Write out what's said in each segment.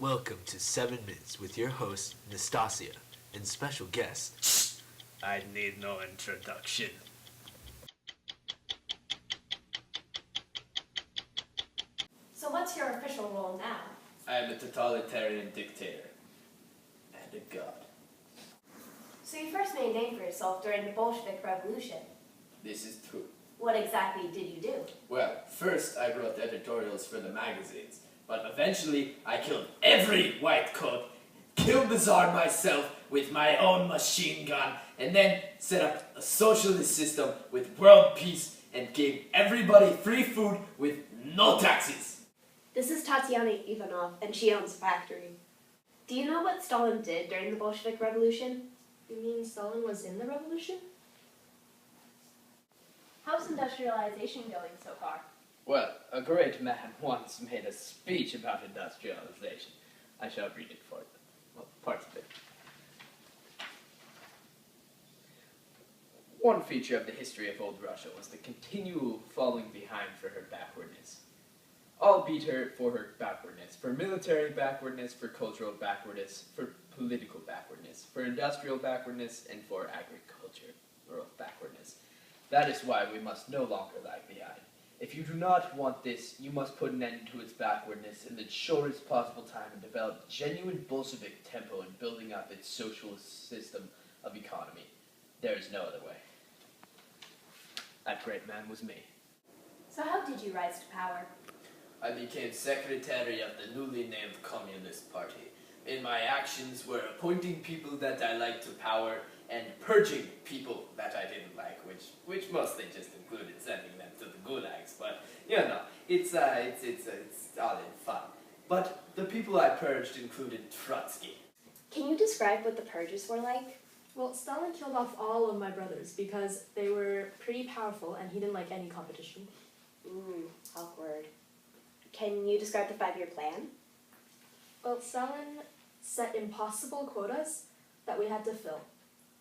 Welcome to 7 Minutes with your host, Nastasia, and special guest. I need no introduction. So what's your official role now? I am a totalitarian dictator. And a god. So you first made a name for yourself during the Bolshevik Revolution. This is true. What exactly did you do? Well, first I wrote editorials for the magazines, but eventually I killed every white coat, killed the Tsar myself with my own machine gun, and then set up a socialist system with world peace and gave everybody free food with no taxes. This is Tatiana Ivanov, and she owns a factory. Do you know what Stalin did during the Bolshevik Revolution? You mean Stalin was in the revolution? How's industrialization going so far? Well, a great man once made a speech about industrialization. I shall read it for you. Well, parts of it. One feature of the history of old Russia was the continual falling behind for her backwardness. All beat her for her backwardness, for military backwardness, for cultural backwardness, for political backwardness, for industrial backwardness, and for agricultural backwardness. That is why we must no longer lag behind. If you do not want this, you must put an end to its backwardness in the shortest possible time and develop genuine Bolshevik tempo in building up its socialist system of economy. There is no other way. That great man was me. So how did you rise to power? I became secretary of the newly named Communist Party. In my actions were appointing people that I liked to power and purging people that I didn't like, which mostly just included sending them to the gulags. But you know, it's all in fun. But the people I purged included Trotsky. Can you describe what the purges were like? Well, Stalin killed off all of my brothers because they were pretty powerful and he didn't like any competition. Awkward. Can you describe the 5-year plan? Well, Stalin set impossible quotas that we had to fill,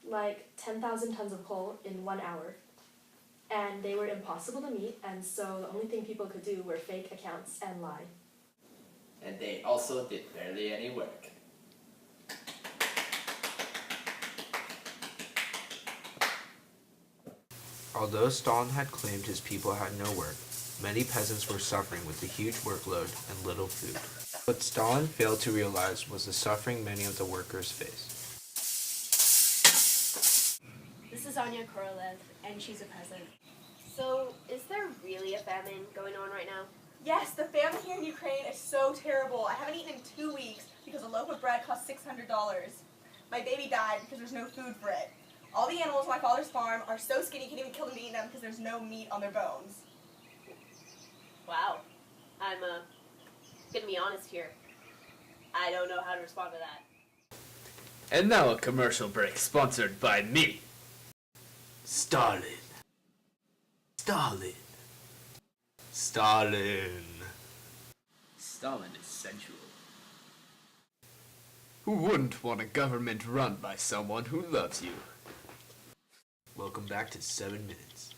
like 10,000 tons of coal in 1 hour. And they were impossible to meet, and so the only thing people could do were fake accounts and lie. And they also did barely any work. Although Stalin had claimed his people had no work, many peasants were suffering with the huge workload and little food. What Stalin failed to realize was the suffering many of the workers faced. This is Anya Korolev, and she's a peasant. So, is there really a famine going on right now? Yes, the famine here in Ukraine is so terrible. I haven't eaten in 2 weeks because a loaf of bread costs $600. My baby died because there's no food for it. All the animals on my father's farm are so skinny you can't even kill them to eat them because there's no meat on their bones. Wow. I'm gonna be honest here. I don't know how to respond to that. And now a commercial break sponsored by me. Stalin. Stalin. Stalin. Stalin is sensual. Who wouldn't want a government run by someone who loves you? Welcome back to 7 Minutes.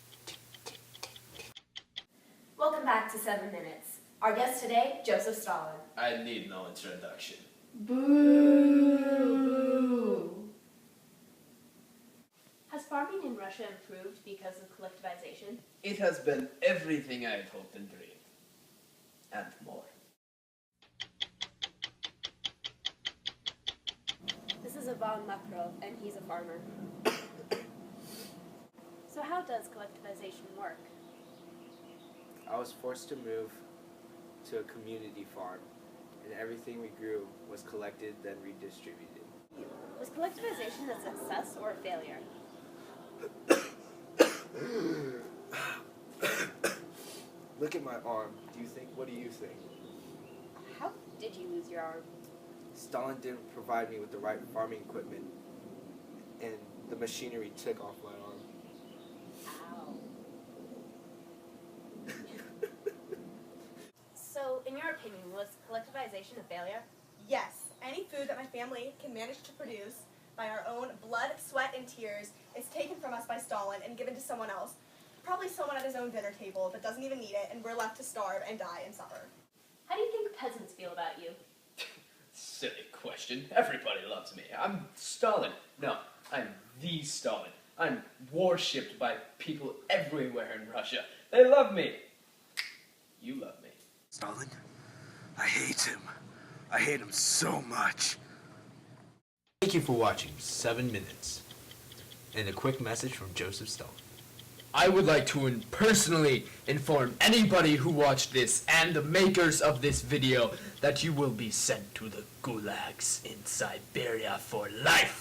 Welcome back to 7 Minutes. Our guest today, Joseph Stalin. I need no introduction. Boo! Has farming in Russia improved because of collectivization? It has been everything I had hoped and dreamed. And more. This is Ivan Makarov, and he's a farmer. So how does collectivization work? I was forced to move to a community farm, and everything we grew was collected, then redistributed. Was collectivization a success or a failure? Look at my arm. What do you think? How did you lose your arm? Stalin didn't provide me with the right farming equipment, and the machinery took off my arm. Ow. So, in your opinion, was collectivization a failure? Yes, any food that my family can manage to produce by our own blood, sweat, and tears is taken from us by Stalin and given to someone else. Probably someone at his own dinner table that doesn't even need it, and we're left to starve and die and suffer. How do you think peasants feel about you? silly question. Everybody loves me. I'm Stalin. No, I'm the Stalin. I'm worshipped by people everywhere in Russia. They love me. You love me. Stalin? I hate him. I hate him so much. Thank you for watching 7 Minutes. And a quick message from Joseph Stalin. I would like to personally inform anybody who watched this and the makers of this video that you will be sent to the gulags in Siberia for life.